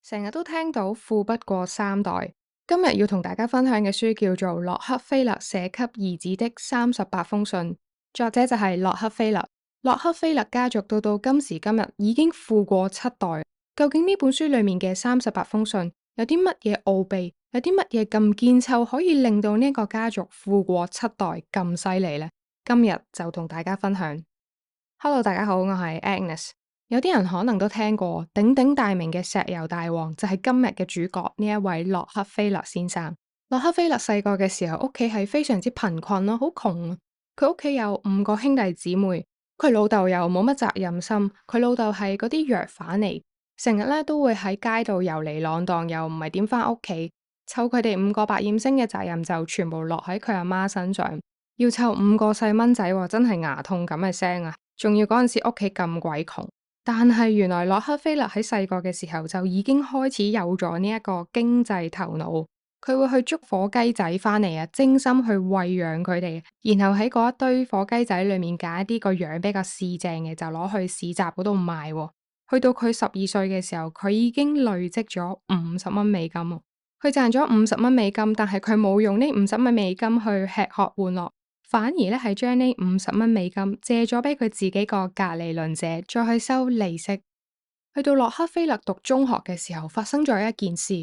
成日都聽到富不過三代，今日要同大家分享嘅書叫做洛克菲勒寫給兒子的38封信，作者就係洛克菲勒。洛克菲勒家族到今時今日已經富過7代，究竟呢本書裏面嘅38封信有啲乜嘢奧秘，有啲乜嘢咁堅湊可以令到呢個家族富過7代咁犀利呢？今日就同大家分享。Hello，大家好，我係 Agnes。有啲人可能都聽過鼎鼎大名嘅石油大王，就係今日嘅主角呢一位洛克菲勒先生。洛克菲勒細個嘅時候，屋企係非常之貧困咯，好窮啊。佢屋企有5個兄弟姊妹，佢老豆又冇乜責任心，佢老豆係嗰啲藥販嚟，成日咧都會喺街度遊嚟浪蕩，又唔係點翻屋企，湊佢哋5個白厭星嘅責任就全部落喺佢阿媽身上，要湊5個細蚊仔，真係牙痛咁嘅聲啊！仲要嗰陣時屋企咁鬼窮。但係原來洛克菲勒喺細個嘅時候就已經開始有咗呢一個經濟頭腦，佢會去捉火雞仔翻嚟啊，精心去餵養佢哋，然後喺嗰一堆火雞仔裏面揀一啲個樣比較四正嘅，就攞去市集嗰度賣喎。去到佢12歲嘅時候，佢已經累積咗50蚊美金喎。佢賺咗50蚊美金，但係佢冇用呢50蚊美金去吃喝玩樂。反而咧係將呢50蚊美金借咗俾佢自己個隔離鄰舍，再去收利息。去到洛克菲勒讀中學嘅時候，發生咗一件事，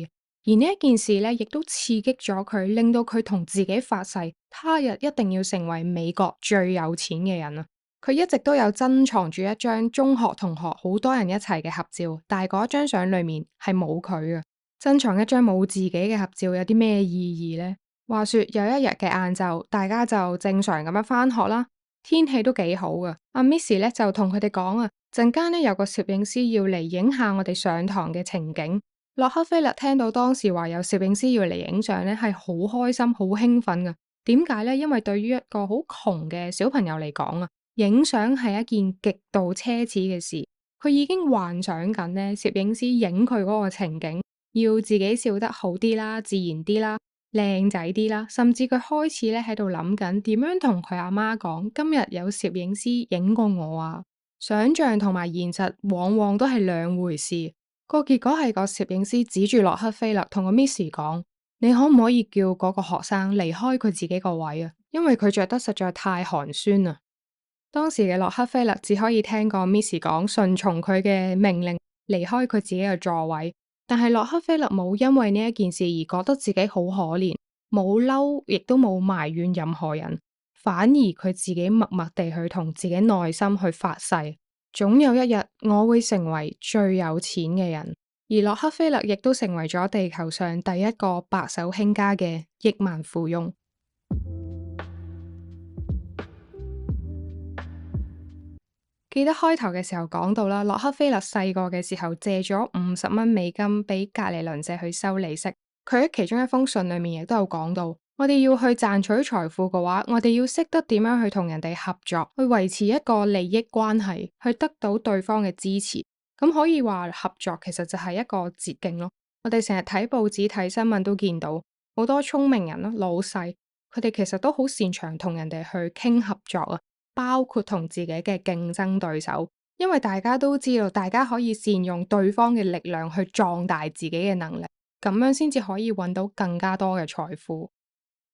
而呢一件事咧，亦都刺激咗佢，令到佢同自己發誓，他日一定要成為美國最有錢嘅人啊！佢一直都有珍藏住一張中學同學好多人一齊嘅合照，但係嗰張相裏面係冇佢嘅。珍藏一張冇自己嘅合照有啲咩意義呢？話說有一日嘅晏晝，大家就正常咁樣返學啦，天氣都幾好噶。阿 Miss 咧就同佢哋講啊，陣間咧有個攝影師要嚟影下我哋上堂嘅情景。洛克菲勒聽到當時話有攝影師要嚟影相咧，係好開心、好興奮噶。點解呢？因為對於一個好窮嘅小朋友嚟講啊，影相係一件極度奢侈嘅事。佢已經幻想緊呢攝影師影佢嗰個情景，要自己笑得好啲啦，自然啲啦。靚仔啲啦，甚至佢開始咧喺度諗緊點樣同佢阿媽講，今日有攝影師影過我啊！想象同埋現實往往都係兩回事。個結果係個攝影師指住洛克菲勒同個 Miss 講：你可唔可以叫嗰個學生離開佢自己個位啊？因為佢着得實在太寒酸啦。當時嘅洛克菲勒只可以聽個 Miss 講，順從佢嘅命令離開佢自己嘅座位。但係洛克菲勒冇因為呢一件事而覺得自己好可憐，冇嬲，亦都冇埋怨任何人，反而佢自己默默地去同自己內心去發誓，總有一日我會成為最有錢嘅人。而洛克菲勒亦都成為咗地球上第一個白手興家嘅億萬富翁。記得開頭嘅時候講到啦，洛克菲勒細個嘅時候借咗50蚊美金俾隔離鄰舍去收利息。佢喺其中一封信裏面亦都有講到，我哋要去賺取財富嘅話，我哋要識得點樣去同人哋合作，去維持一個利益關係，去得到對方嘅支持。咁可以話合作其實就係一個捷徑咯。我哋成日睇報紙睇新聞都見到好多聰明人咯，老細，佢哋其實都好擅長同人哋去傾合作啊。包括同自己嘅競爭對手，因為大家都知道，大家可以善用對方嘅力量去壯大自己嘅能力，咁樣先至可以揾到更加多嘅財富。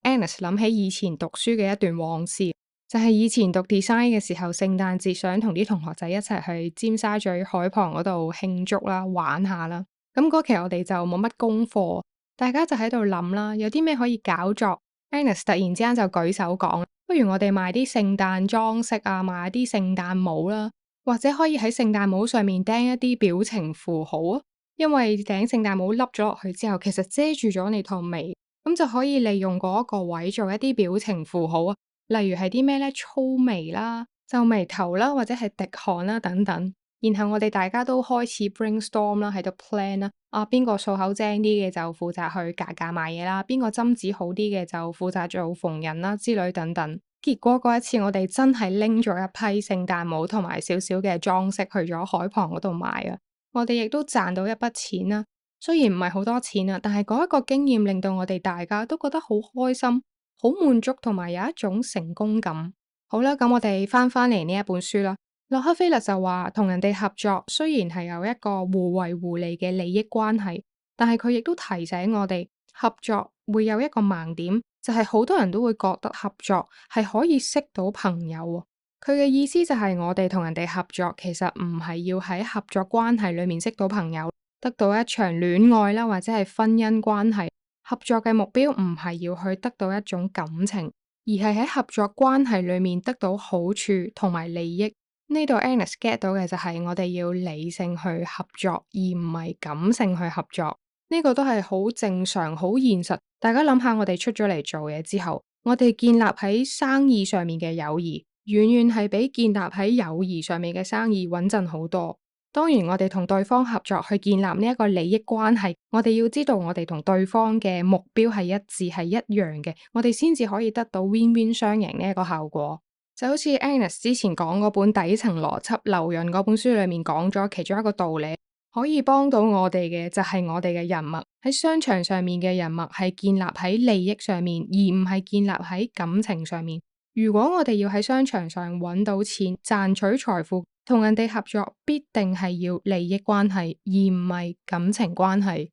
Agnes 諗起以前讀書嘅一段往事，就係以前讀 design 嘅時候，聖誕節想同啲同學仔一齊去尖沙咀海旁嗰度慶祝啦，玩下啦。咁嗰期我哋就冇乜功課，大家就喺度諗啦，有啲咩可以搞作。Agnes 突然之間就舉手講，不如我哋賣啲聖誕裝飾啊，賣啲聖誕帽啦，或者可以喺聖誕帽上面釘一啲表情符號啊。因為頂聖誕帽笠咗落去之後，其實遮住咗你套眉，咁就可以利用嗰一個位做一啲表情符號啊。例如係啲咩咧？粗眉啦、皺眉頭啦，或者係滴汗啦等等。然後我哋大家都開始 brainstorm 啦，喺度 plan 啦。啊，邊個數口精啲嘅就負責去價價賣嘢啦，邊個針子好啲嘅就負責做縫紉啦之類等等。結果嗰一次我哋真係拎咗一批聖誕帽同埋少少嘅裝飾去咗海旁嗰度賣啊！我哋亦都賺到一筆錢啦，雖然唔係好多錢啊，但係嗰一個經驗令到我哋大家都覺得好開心、好滿足同埋有一種成功感。好啦，咁我哋翻嚟呢一本書啦。洛克菲勒就話，同人哋合作雖然係有一個互惠互利嘅利益關係，但係佢亦都提醒我哋，合作會有一個盲點，就係好多人都會覺得合作係可以識到朋友喎。佢嘅意思就係我哋同人哋合作，其實唔係要喺合作關係裏面識到朋友，得到一場戀愛啦，或者係婚姻關係。合作嘅目標唔係要去得到一種感情，而係喺合作關係裏面得到好處同埋利益。呢度 Agnes get 到嘅就係我哋要理性去合作，而唔係感性去合作。呢個都係好正常、好現實。大家諗下，我哋出咗嚟做嘢之後，我哋建立喺生意上面嘅友誼，遠遠係比建立喺友誼上面嘅生意穩陣好多。當然，我哋同對方合作去建立呢一個利益關係，我哋要知道我哋同對方嘅目標係一致、係一樣嘅，我哋先至可以得到 win-win 雙贏呢一個效果。就好似 Agnes 之前講嗰本底層邏輯，劉潤嗰本書裏面講咗其中一個道理，可以幫到我哋嘅就係我哋嘅人脈。喺商場上面嘅人脈係建立喺利益上面，而唔係建立喺感情上面。如果我哋要喺商場上揾到錢、賺取財富，同人哋合作必定係要利益關係，而唔係感情關係。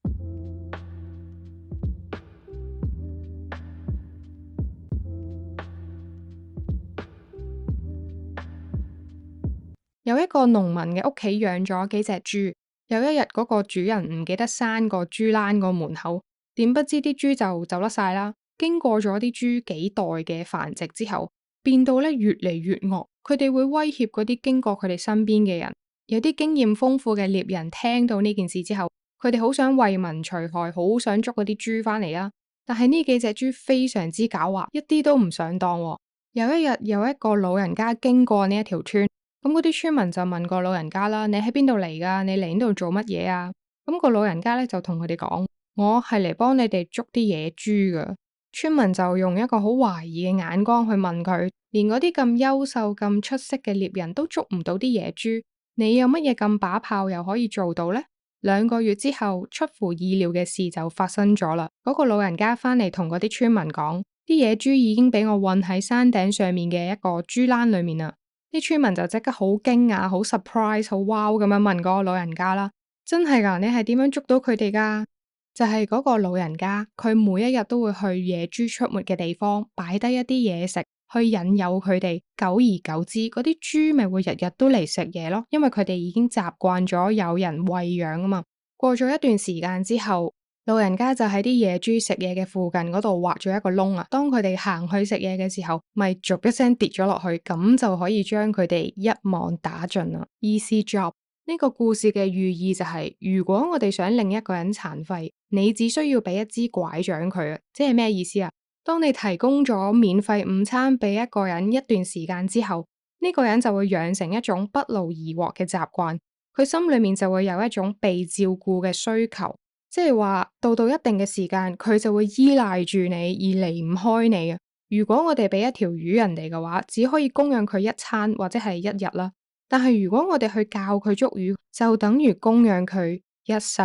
有一個農民嘅屋企養咗幾隻豬，有一日嗰個主人唔記得閂個豬欄個門口，點不知啲豬就走甩晒啦。經過咗啲豬幾代嘅繁殖之後，變到咧越嚟越惡，佢哋會威脅嗰啲經過佢哋身邊嘅人。有啲經驗豐富嘅獵人聽到呢件事之後，佢哋好想為民除害，好想捉嗰啲豬返嚟啦。但係呢幾隻豬非常之狡猾，一啲都唔上當喎。有一日，有一個老人家經過呢一條村。咁嗰啲村民就問個老人家啦：你喺邊度嚟噶？你嚟呢度做乜嘢啊？咁個老人家咧就同佢哋講：我係嚟幫你哋捉啲野豬噶。村民就用一個好懷疑嘅眼光去問佢：連嗰啲咁優秀、咁出色嘅獵人都捉唔到啲野豬，你有乜嘢咁把炮又可以做到呢？2個月之後，出乎意料嘅事就發生咗啦。嗰個老人家翻嚟同嗰啲村民講：啲野豬已經俾我韞喺山頂上面嘅一個豬欄裏面啦。啲村民就即刻好驚訝、好 surprise、好 wow 咁樣問嗰個老人家啦，真係噶？你係點樣捉到佢哋噶？就係嗰個老人家，佢每一日都會去野豬出沒嘅地方擺低一啲嘢食，去引誘佢哋。久而久之，嗰啲豬咪會日日都嚟食嘢咯，因為佢哋已經習慣咗有人餵養啊嘛。過咗一段時間之後，老人家就喺啲野豬食嘢嘅附近嗰度挖咗一個窿啊！當佢哋行去食嘢嘅時候，咪逐一聲跌咗落去，咁就可以將佢哋一網打盡啦。Easy job。呢個故事嘅寓意就係，如果我哋想令一個人殘廢，你只需要俾一支拐杖佢啊！即係咩意思啊？當你提供咗免費午餐俾一個人一段時間之後，呢個人就會養成一種不勞而獲嘅習慣，佢心裏面就會有一種被照顧嘅需求。即係話到一定嘅時間，佢就會依賴住你而離唔開你啊！如果我哋俾一條魚人哋嘅話，只可以供養佢一餐或者係一日啦。但係如果我哋去教佢捉魚，就等於供養佢一世。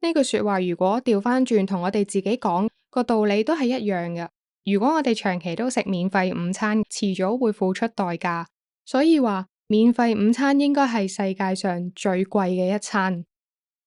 呢句說話如果調翻轉同我哋自己講，個道理都係一樣嘅。如果我哋長期都食免費午餐，遲早會付出代價。所以話免費午餐應該係世界上最貴嘅一餐。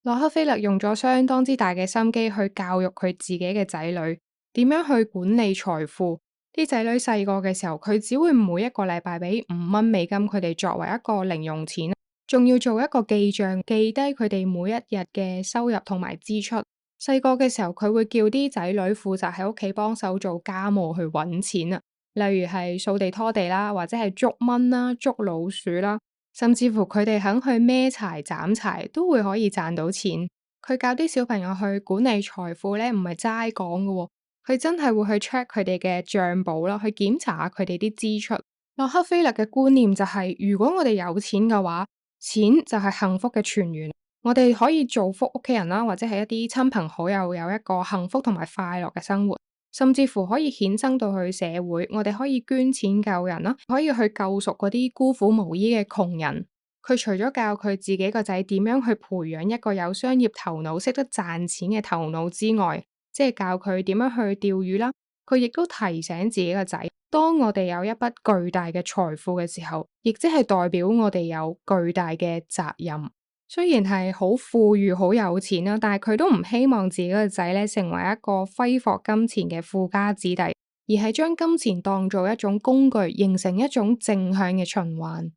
洛克菲勒用咗相當之大嘅心機去教育佢自己嘅仔女點樣去管理財富。啲仔女細個嘅時候，佢只會每一個禮拜俾$5佢哋作為一個零用錢，仲要做一個記賬，記低佢哋每一日嘅收入同埋支出。細個嘅時候，佢會叫啲仔女負責喺屋企幫手做家務去搵錢啊，例如係掃地拖地啦，或者係捉蚊啦、捉老鼠啦。甚至乎佢哋肯去孭柴斬柴都會可以賺到錢。佢教啲小朋友去管理財富咧，唔係齋講嘅，佢真係會去 check 佢哋嘅賬簿啦，去檢查下佢哋啲支出。洛克菲勒嘅觀念就係，如果我哋有錢嘅話，錢就係幸福嘅泉源。我哋可以造福屋企人啦，或者係一啲親朋好友有一個幸福同埋快樂嘅生活。甚至乎可以衍生到去社會，我哋可以捐錢救人啦，可以去救贖嗰啲孤苦無依嘅窮人。佢除咗教佢自己個仔點樣去培養一個有商業頭腦、識得賺錢嘅頭腦之外，即係教佢點樣去釣魚啦，佢亦都提醒自己個仔，當我哋有一筆巨大嘅財富嘅時候，亦即係代表我哋有巨大嘅責任。雖然係好富裕、好有錢啦，但係佢都唔希望自己個仔咧成為一個揮霍金錢嘅富家子弟，而係將金錢當做一種工具，形成一種正向嘅循環。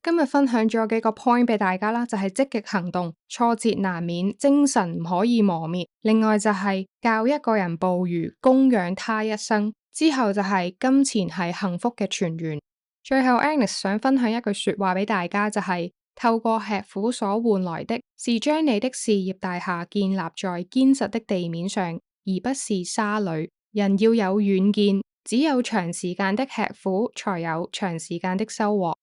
今日分享咗幾個 point 俾大家啦，就係積極行動，挫折難免，精神唔可以磨滅。另外就係教一個人捕魚，供養他一生。之後就係金錢係幸福嘅泉源。最後 Agnes 想分享一句說話俾大家，就係透過吃苦所換來的，是將你的事業大廈建立在堅實的地面上，而不是沙裏。人要有遠見，只有長時間的吃苦，才有長時間的收穫。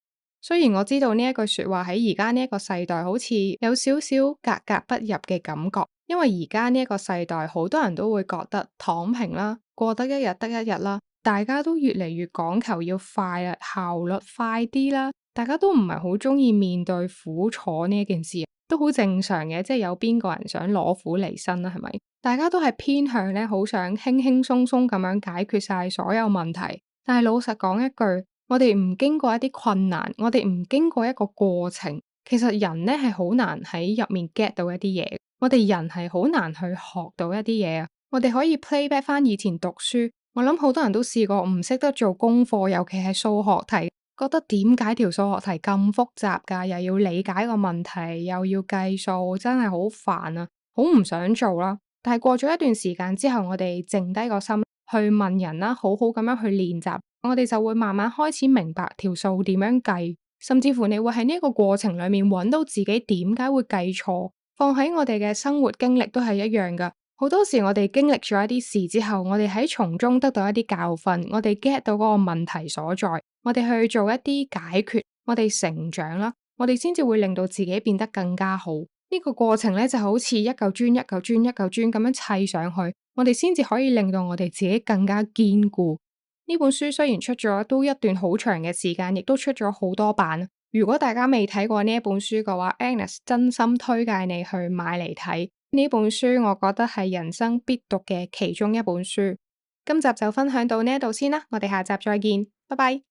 雖然我知道呢一句說話喺而家呢一個世代好似有少少格格不入嘅感覺，因為而家呢一個世代好多人都會覺得躺平啦，過得一日得一日啦，大家都越嚟越講求要快啦，效率快啲啦，大家都唔係好中意面對苦楚呢一件事，都好正常嘅，即係有邊個人想攞苦離身啦，係咪？大家都係偏向咧，好想輕輕鬆鬆咁樣解決晒所有問題，但係老實講一句，我哋唔經過一啲困難，我哋唔經過一個過程，其實人咧係好難喺入面 get 到一啲嘢。我哋人係好難去學到一啲嘢啊。我哋可以 play back 翻以前讀書，我諗好多人都試過唔識得做功課，尤其係數學題，覺得點解條數學題咁複雜㗎？又要理解個問題，又要計數，真係好煩啊，好唔想做啦。但係過咗一段時間之後，我哋靜低個心去問人啦，好好咁樣去練習。我哋就會慢慢開始明白條數點樣計，甚至乎你會喺呢個過程裏面揾到自己點解會計錯。放喺我哋嘅生活經歷都係一樣噶。好多時我哋經歷咗一啲事之後，我哋喺從中得到一啲教訓，我哋 get 到嗰個問題所在，我哋去做一啲解決，我哋成長啦，我哋先至會令到自己變得更加好。呢個過程咧就好似一嚿磚一嚿磚一嚿磚咁樣砌上去，我哋先至可以令到我哋自己更加堅固。呢本書雖然出咗都一段好長嘅時間，亦都出咗好多版。如果大家未睇過呢一本書嘅話，Agnes 真心推介你去買嚟睇。呢本書我覺得係人生必讀嘅其中一本書。今集就分享到呢一度先啦，我哋下集再見，拜拜。